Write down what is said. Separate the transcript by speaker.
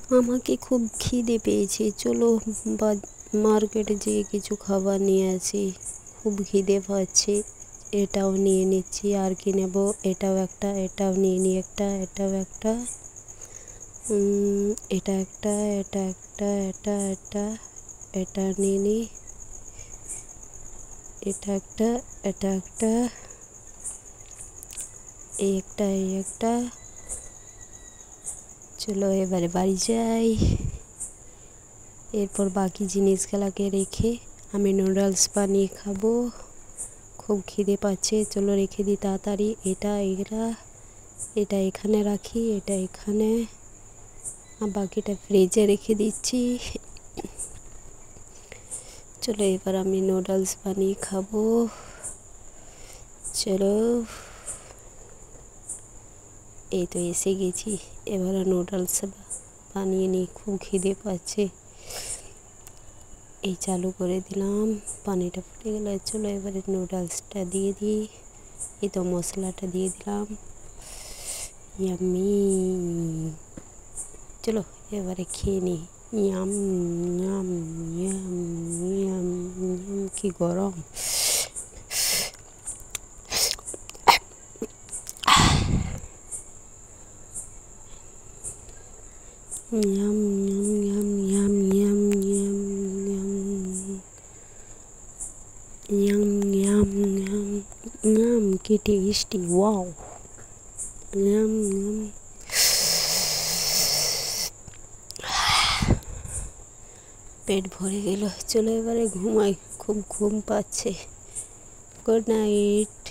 Speaker 1: আমাকে খুব খিদে পেয়েছে, চলো বা মার্কেটে যেয়ে কিছু খাবার নিয়ে আসি। খুব খিদে পাচ্ছে। এটাও নিয়ে নিচ্ছি, আর কি নেব? এটাও একটা, এটাও নিয়ে নিই একটা, এটাও একটা, এটা একটা, এটা একটা, এটা নিয়ে নিই, এটা একটা, এটা একটা, এই একটা, এই একটা। চলো এবারে বাড়ি যাই। এরপর বাকি জিনিসগুলোকে রেখে আমি নুডলস বানিয়ে খাবো। খুব খিদে পাচ্ছে, চলো রেখে দিই তাড়াতাড়ি। এটা এখানে রাখি, এটা এখানে, আর বাকিটা ফ্রিজে রেখে দিচ্ছি। চলো এবার আমি নুডলস বানিয়ে খাবো। চলো, এই তো এসে গেছি। এবারে নুডলস বানিয়ে নিই, খুব খিদে পাচ্ছে। এই চালু করে দিলাম, পানিটা ফুটে গেলে চলো এবারে নুডলসটা দিয়ে দিই। এই তো মশলাটা দিয়ে দিলাম। ইয়াম্মি। চলো এবারে খেয়ে নিই। Yum yum yum yum yum, কি গরম! Yum yum yum yum yum yum yum yum yum yum, কি টেস্টি! ওয়াও! Yum yum. পেট ভরে গেল, চলো এবারে ঘুমাই, খুব ঘুম পাচ্ছে। Good night.